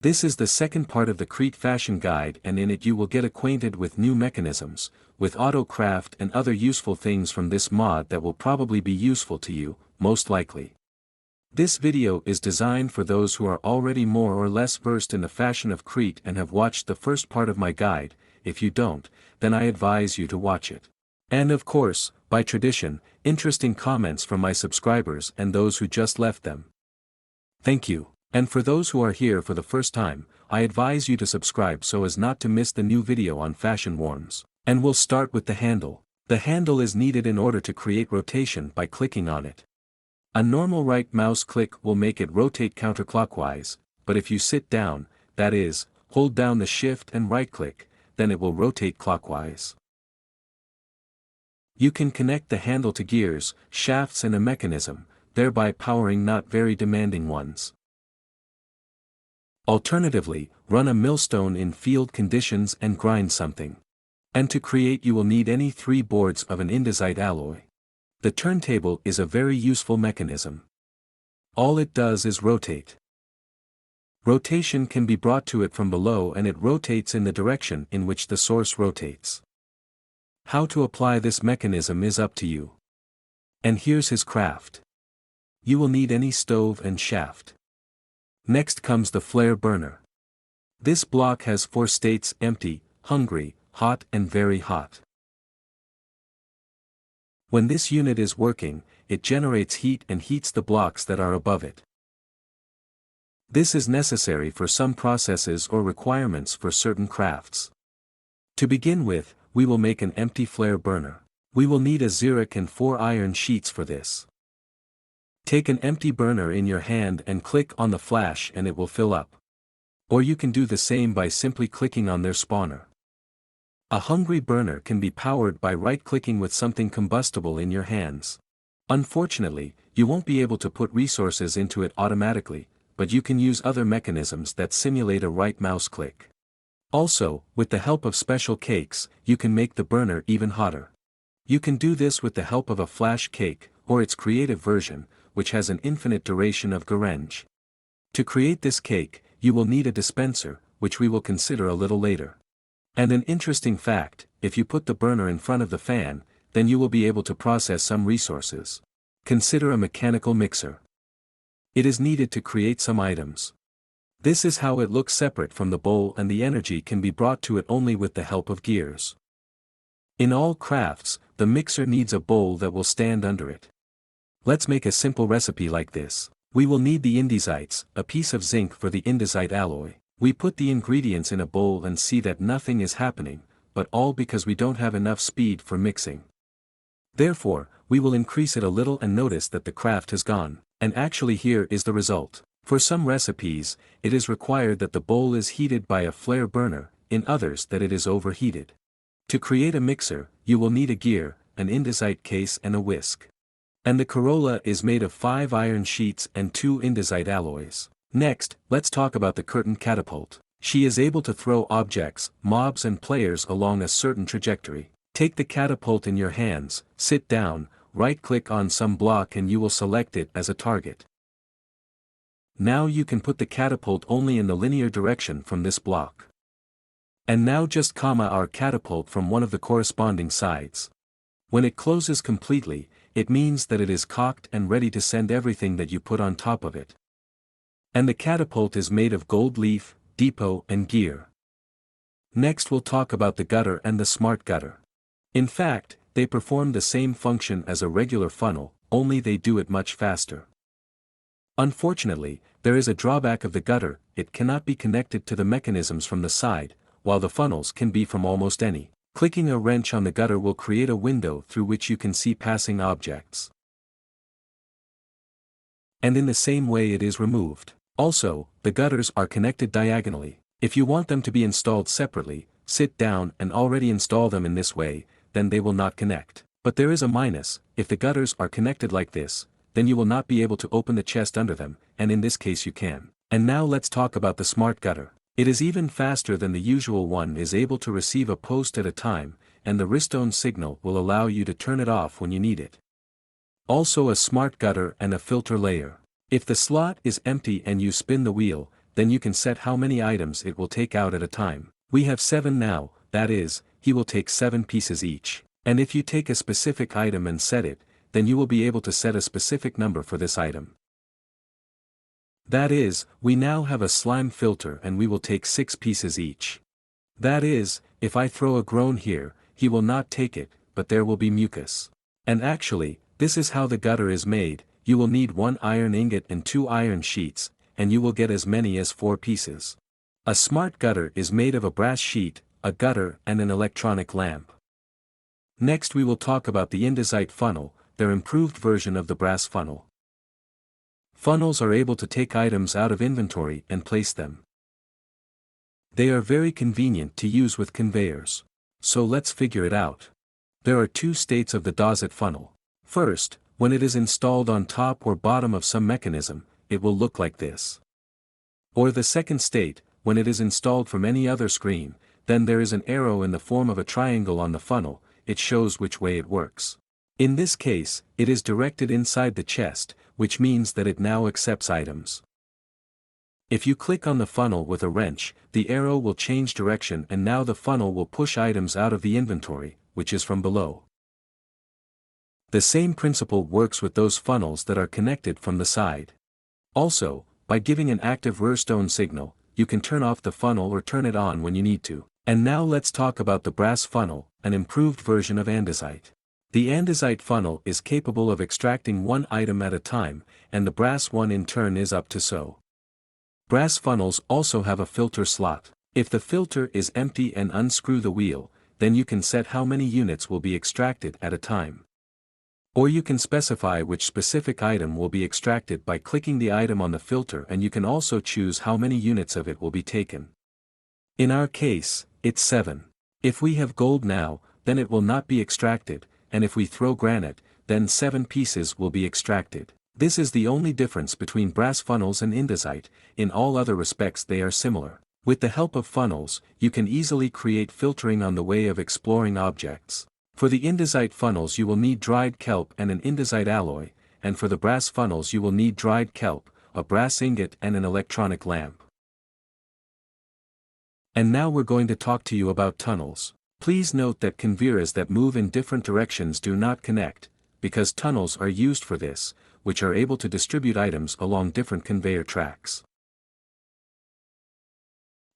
This is the second part of the Crete Fashion Guide, and in it you will get acquainted with new mechanisms, with Autocraft and other useful things from this mod that will probably be useful to you, most likely. This video is designed for those who are already more or less versed in the fashion of Crete and have watched the first part of my guide. If you don't, then I advise you to watch it. And of course, by tradition, interesting comments from my subscribers and those who just left them. Thank you. And for those who are here for the first time, I advise you to subscribe so as not to miss the new video on fashion worms. And we'll start with the handle. The handle is needed in order to create rotation by clicking on it. A normal right mouse click will make it rotate counterclockwise, but if you sit down, that is, hold down the shift and right click, then it will rotate clockwise. You can connect the handle to gears, shafts and a mechanism, thereby powering not very demanding ones. Alternatively, run a millstone in field conditions and grind something. And to create you will need any 3 boards of an andesite alloy. The turntable is a very useful mechanism. All it does is rotate. Rotation can be brought to it from below and it rotates in the direction in which the source rotates. How to apply this mechanism is up to you. And here's his craft. You will need any stove and shaft. Next comes the flare burner. This block has 4 states: empty, hungry, hot and very hot. When this unit is working, it generates heat and heats the blocks that are above it. This is necessary for some processes or requirements for certain crafts. To begin with, we will make an empty flare burner. We will need a xeric and 4 iron sheets for this. Take an empty burner in your hand and click on the flash and it will fill up. Or you can do the same by simply clicking on their spawner. A hungry burner can be powered by right-clicking with something combustible in your hands. Unfortunately, you won't be able to put resources into it automatically, but you can use other mechanisms that simulate a right mouse click. Also, with the help of special cakes, you can make the burner even hotter. You can do this with the help of a flash cake, or its creative version, which has an infinite duration of Garenge. To create this cake, you will need a dispenser, which we will consider a little later. And an interesting fact, if you put the burner in front of the fan, then you will be able to process some resources. Consider a mechanical mixer. It is needed to create some items. This is how it looks separate from the bowl, and the energy can be brought to it only with the help of gears. In all crafts, the mixer needs a bowl that will stand under it. Let's make a simple recipe like this. We will need the andesites, a piece of zinc for the andesite alloy. We put the ingredients in a bowl and see that nothing is happening, but all because we don't have enough speed for mixing. Therefore, we will increase it a little and notice that the craft has gone, and actually here is the result. For some recipes, it is required that the bowl is heated by a flare burner, in others that it is overheated. To create a mixer, you will need a gear, an andesite case and a whisk. And the Corolla is made of 5 iron sheets and 2 andesite alloys. Next, let's talk about the curtain catapult. She is able to throw objects, mobs and players along a certain trajectory. Take the catapult in your hands, sit down, right-click on some block and you will select it as a target. Now you can put the catapult only in the linear direction from this block. And now just comma our catapult from one of the corresponding sides. When it closes completely, it means that it is cocked and ready to send everything that you put on top of it. And the catapult is made of gold leaf, depot and gear. Next we'll talk about the gutter and the smart gutter. In fact, they perform the same function as a regular funnel, only they do it much faster. Unfortunately, there is a drawback of the gutter: it cannot be connected to the mechanisms from the side, while the funnels can be from almost any. Clicking a wrench on the gutter will create a window through which you can see passing objects. And in the same way it is removed. Also, the gutters are connected diagonally. If you want them to be installed separately, sit down and already install them in this way, then they will not connect. But there is a minus: if the gutters are connected like this, then you will not be able to open the chest under them, and in this case you can. And now let's talk about the smart gutter. It is even faster than the usual one, is able to receive a post at a time, and the redstone signal will allow you to turn it off when you need it. Also a smart gutter and a filter layer. If the slot is empty and you spin the wheel, then you can set how many items it will take out at a time. We have 7 now, that is, he will take 7 pieces each. And if you take a specific item and set it, then you will be able to set a specific number for this item. That is, we now have a slime filter and we will take 6 pieces each. That is, if I throw a groan here, he will not take it, but there will be mucus. And actually, this is how the gutter is made. You will need 1 iron ingot and 2 iron sheets, and you will get as many as 4 pieces. A smart gutter is made of a brass sheet, a gutter and an electronic lamp. Next we will talk about the andesite funnel, their improved version of the brass funnel. Funnels are able to take items out of inventory and place them. They are very convenient to use with conveyors. So let's figure it out. There are 2 states of the Dozit funnel. First, when it is installed on top or bottom of some mechanism, it will look like this. Or the second state, when it is installed from any other screen, then there is an arrow in the form of a triangle on the funnel, it shows which way it works. In this case, it is directed inside the chest, which means that it now accepts items. If you click on the funnel with a wrench, the arrow will change direction and now the funnel will push items out of the inventory, which is from below. The same principle works with those funnels that are connected from the side. Also, by giving an active redstone signal, you can turn off the funnel or turn it on when you need to. And now let's talk about the brass funnel, an improved version of andesite. The andesite funnel is capable of extracting 1 item at a time, and the brass one in turn is up to so. Brass funnels also have a filter slot. If the filter is empty and unscrew the wheel, then you can set how many units will be extracted at a time. Or you can specify which specific item will be extracted by clicking the item on the filter, and you can also choose how many units of it will be taken. In our case, it's 7. If we have gold now, then it will not be extracted, and if we throw granite, then 7 pieces will be extracted. This is the only difference between brass funnels and andesite. In all other respects they are similar. With the help of funnels, you can easily create filtering on the way of exploring objects. For the andesite funnels you will need dried kelp and an andesite alloy, and for the brass funnels you will need dried kelp, a brass ingot and an electronic lamp. And now we're going to talk to you about tunnels. Please note that conveyors that move in different directions do not connect, because tunnels are used for this, which are able to distribute items along different conveyor tracks.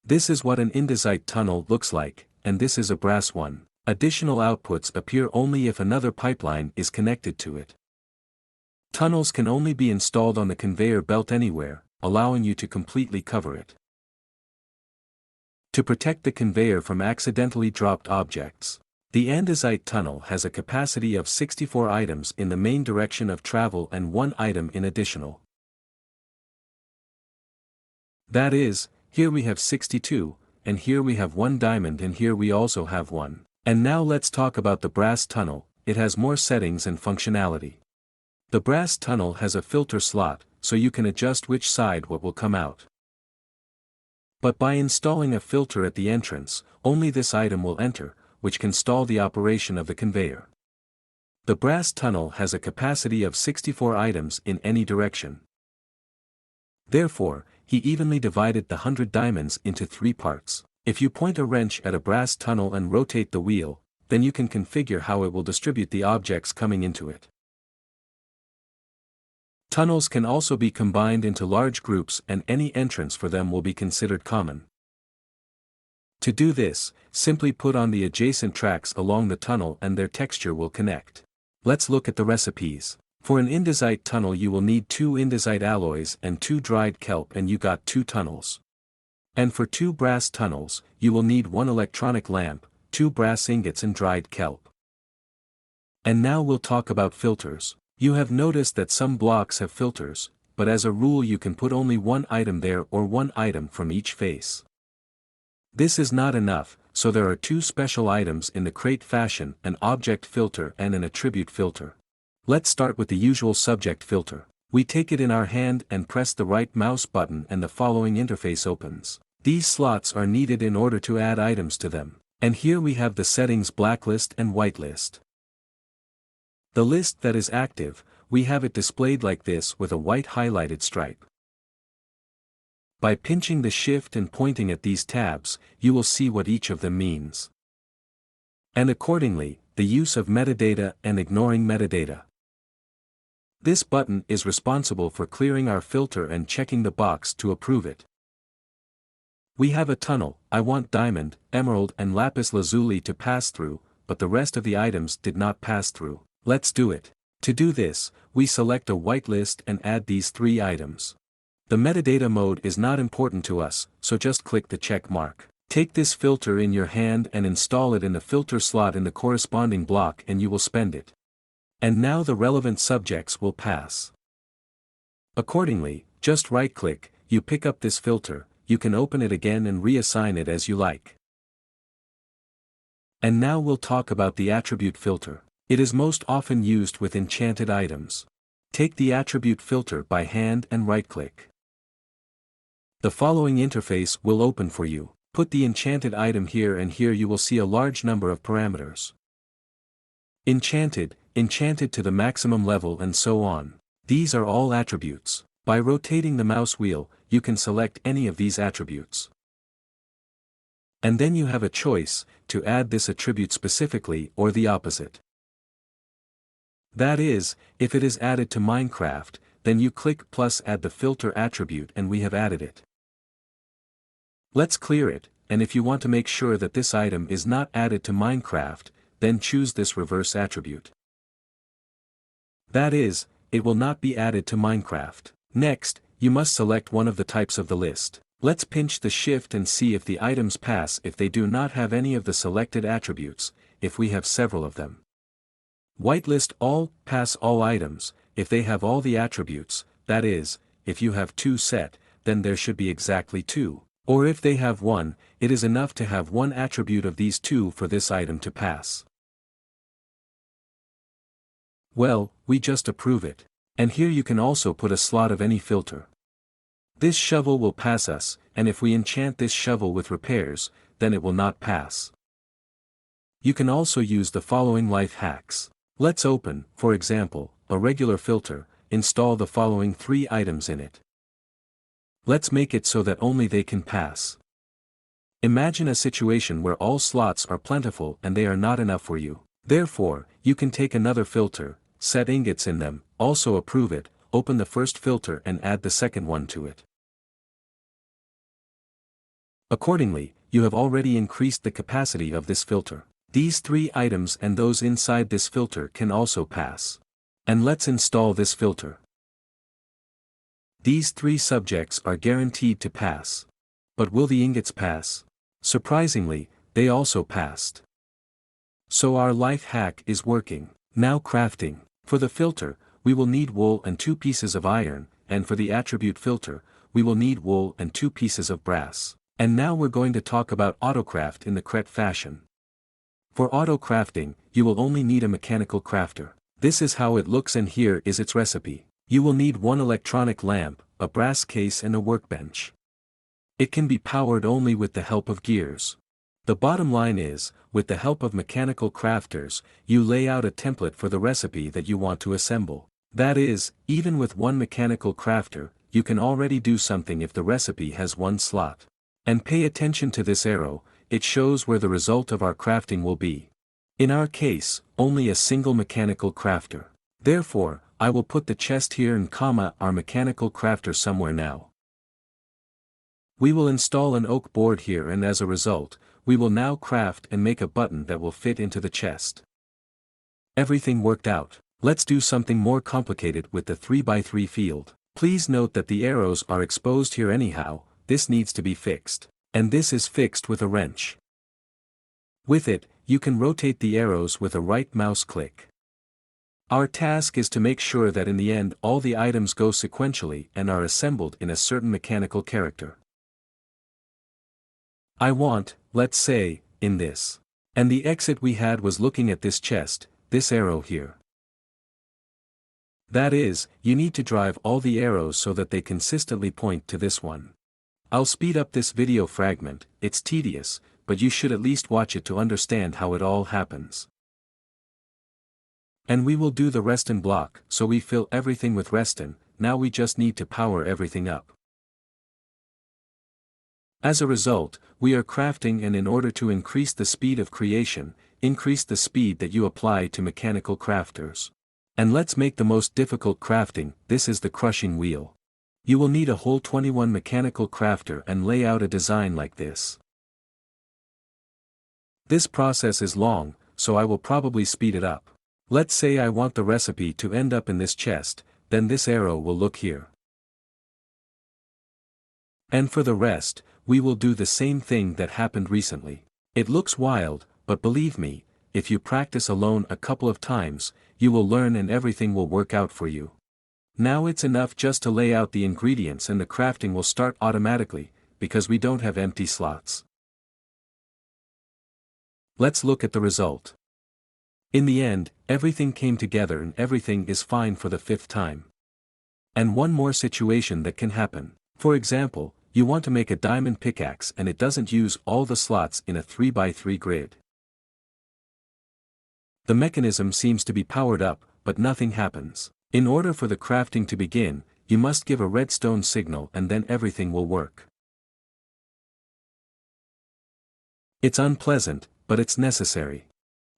This is what an andesite tunnel looks like, and this is a brass one. Additional outputs appear only if another pipeline is connected to it. Tunnels can only be installed on the conveyor belt anywhere, allowing you to completely cover it. To protect the conveyor from accidentally dropped objects, the andesite tunnel has a capacity of 64 items in the main direction of travel and 1 item in additional. That is, here we have 62, and here we have 1 diamond and here we also have 1. And now let's talk about the brass tunnel. It has more settings and functionality. The brass tunnel has a filter slot, so you can adjust which side what will come out. But by installing a filter at the entrance, only this item will enter, which can stall the operation of the conveyor. The brass tunnel has a capacity of 64 items in any direction. Therefore, he evenly divided the 100 diamonds into 3 parts. If you point a wrench at a brass tunnel and rotate the wheel, then you can configure how it will distribute the objects coming into it. Tunnels can also be combined into large groups and any entrance for them will be considered common. To do this, simply put on the adjacent tracks along the tunnel and their texture will connect. Let's look at the recipes. For an andesite tunnel you will need 2 andesite alloys and 2 dried kelp and you got 2 tunnels. And for 2 brass tunnels, you will need 1 electronic lamp, 2 brass ingots and dried kelp. And now we'll talk about filters. You have noticed that some blocks have filters, but as a rule you can put only 1 item there or 1 item from each face. This is not enough, so there are 2 special items in the crate fashion, an object filter and an attribute filter. Let's start with the usual subject filter. We take it in our hand and press the right mouse button and the following interface opens. These slots are needed in order to add items to them. And here we have the settings blacklist and whitelist. The list that is active, we have it displayed like this with a white highlighted stripe. By pinching the shift and pointing at these tabs, you will see what each of them means. And accordingly, the use of metadata and ignoring metadata. This button is responsible for clearing our filter and checking the box to approve it. We have a tunnel. I want diamond, emerald and lapis lazuli to pass through, but the rest of the items did not pass through. Let's do it. To do this, we select a whitelist and add these 3 items. The metadata mode is not important to us, so just click the check mark. Take this filter in your hand and install it in the filter slot in the corresponding block and you will spend it. And now the relevant subjects will pass. Accordingly, just right-click, you pick up this filter, you can open it again and reassign it as you like. And now we'll talk about the attribute filter. It is most often used with enchanted items. Take the attribute filter by hand and right-click. The following interface will open for you. Put the enchanted item here and here you will see a large number of parameters. Enchanted, enchanted to the maximum level and so on. These are all attributes. By rotating the mouse wheel, you can select any of these attributes. And then you have a choice, to add this attribute specifically or the opposite. That is, if it is added to Minecraft, then you click plus add the filter attribute and we have added it. Let's clear it, and if you want to make sure that this item is not added to Minecraft, then choose this reverse attribute. That is, it will not be added to Minecraft. Next, you must select one of the types of the list. Let's pinch the shift and see if the items pass if they do not have any of the selected attributes, if we have several of them. Whitelist all, pass all items, if they have all the attributes, that is, if you have 2 set, then there should be exactly 2. Or if they have 1, it is enough to have 1 attribute of these 2 for this item to pass. Well, we just approve it. And here you can also put a slot of any filter. This shovel will pass us, and if we enchant this shovel with repairs, then it will not pass. You can also use the following life hacks. Let's open, for example, a regular filter, install the following 3 items in it. Let's make it so that only they can pass. Imagine a situation where all slots are plentiful and they are not enough for you. Therefore, you can take another filter, set ingots in them, also approve it, open the first filter and add the second one to it. Accordingly, you have already increased the capacity of this filter. These 3 items and those inside this filter can also pass. And let's install this filter. These 3 subjects are guaranteed to pass. But will the ingots pass? Surprisingly, they also passed. So our life hack is working. Now crafting. For the filter, we will need wool and 2 pieces of iron, and for the attribute filter, we will need wool and 2 pieces of brass. And now we're going to talk about Autocraft in the correct fashion. For auto-crafting, you will only need a mechanical crafter. This is how it looks and here is its recipe. You will need 1 electronic lamp, a brass case and a workbench. It can be powered only with the help of gears. The bottom line is, with the help of mechanical crafters, you lay out a template for the recipe that you want to assemble. That is, even with 1 mechanical crafter, you can already do something if the recipe has 1 slot. And pay attention to this arrow, it shows where the result of our crafting will be. In our case, only a single mechanical crafter. Therefore, I will put the chest here and our mechanical crafter somewhere now. We will install an oak board here and as a result, we will now craft and make a button that will fit into the chest. Everything worked out. Let's do something more complicated with the 3x3 field. Please note that the arrows are exposed here anyhow, this needs to be fixed. And this is fixed with a wrench. With it, you can rotate the arrows with a right mouse click. Our task is to make sure that in the end all the items go sequentially and are assembled in a certain mechanical character. I want, let's say, in this. And the exit we had was looking at this chest, this arrow here. That is, you need to drive all the arrows so that they consistently point to this one. I'll speed up this video fragment, it's tedious, but you should at least watch it to understand how it all happens. And we will do the redstone block, so we fill everything with redstone, now we just need to power everything up. As a result, we are crafting, and in order to increase the speed of creation, increase the speed that you apply to mechanical crafters. And let's make the most difficult crafting. This is the crushing wheel. You will need a whole 21 mechanical crafter and lay out a design like this. This process is long, so I will probably speed it up. Let's say I want the recipe to end up in this chest, then this arrow will look here. And for the rest, we will do the same thing that happened recently. It looks wild, but believe me, if you practice alone a couple of times, you will learn and everything will work out for you. Now it's enough just to lay out the ingredients and the crafting will start automatically, because we don't have empty slots. Let's look at the result. In the end, everything came together and everything is fine for the 5th time. And one more situation that can happen. For example, you want to make a diamond pickaxe and it doesn't use all the slots in a 3x3 grid. The mechanism seems to be powered up, but nothing happens. In order for the crafting to begin, you must give a redstone signal and then everything will work. It's unpleasant, but it's necessary.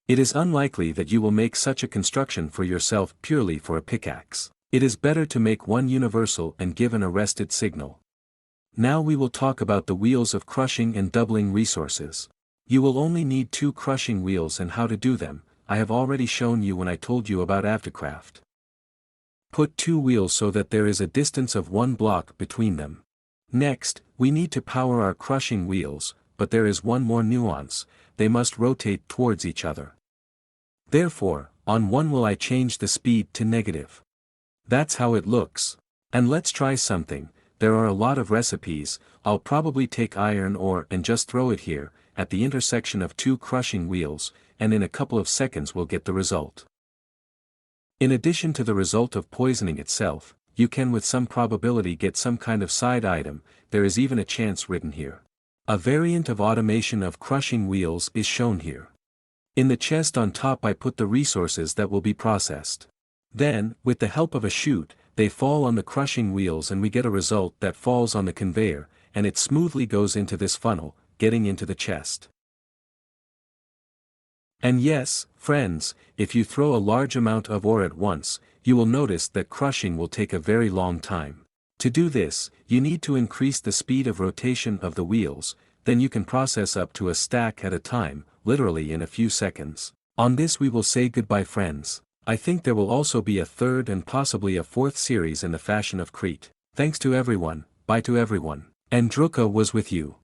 It is unlikely that you will make such a construction for yourself purely for a pickaxe. It is better to make one universal and give an arrested signal. Now we will talk about the wheels of crushing and doubling resources. You will only need 2 crushing wheels, and how to do them, I have already shown you when I told you about Autocraft. Put 2 wheels so that there is a distance of 1 block between them. Next, we need to power our crushing wheels, but there is one more nuance: they must rotate towards each other. Therefore, on one wheel I change the speed to negative. That's how it looks. And let's try something. There are a lot of recipes. I'll probably take iron ore and just throw it here, at the intersection of 2 crushing wheels, and in a couple of seconds we'll get the result. In addition to the result of poisoning itself, you can with some probability get some kind of side item. There is even a chance written here. A variant of automation of crushing wheels is shown here. In the chest on top I put the resources that will be processed. Then, with the help of a chute, they fall on the crushing wheels and we get a result that falls on the conveyor, and it smoothly goes into this funnel, getting into the chest. And yes, friends, if you throw a large amount of ore at once, you will notice that crushing will take a very long time. To do this, you need to increase the speed of rotation of the wheels, then you can process up to a stack at a time, literally in a few seconds. On this we will say goodbye, friends. I think there will also be a 3rd and possibly a 4th series in the fashion of Crete. Thanks to everyone, bye to everyone. And Druka was with you.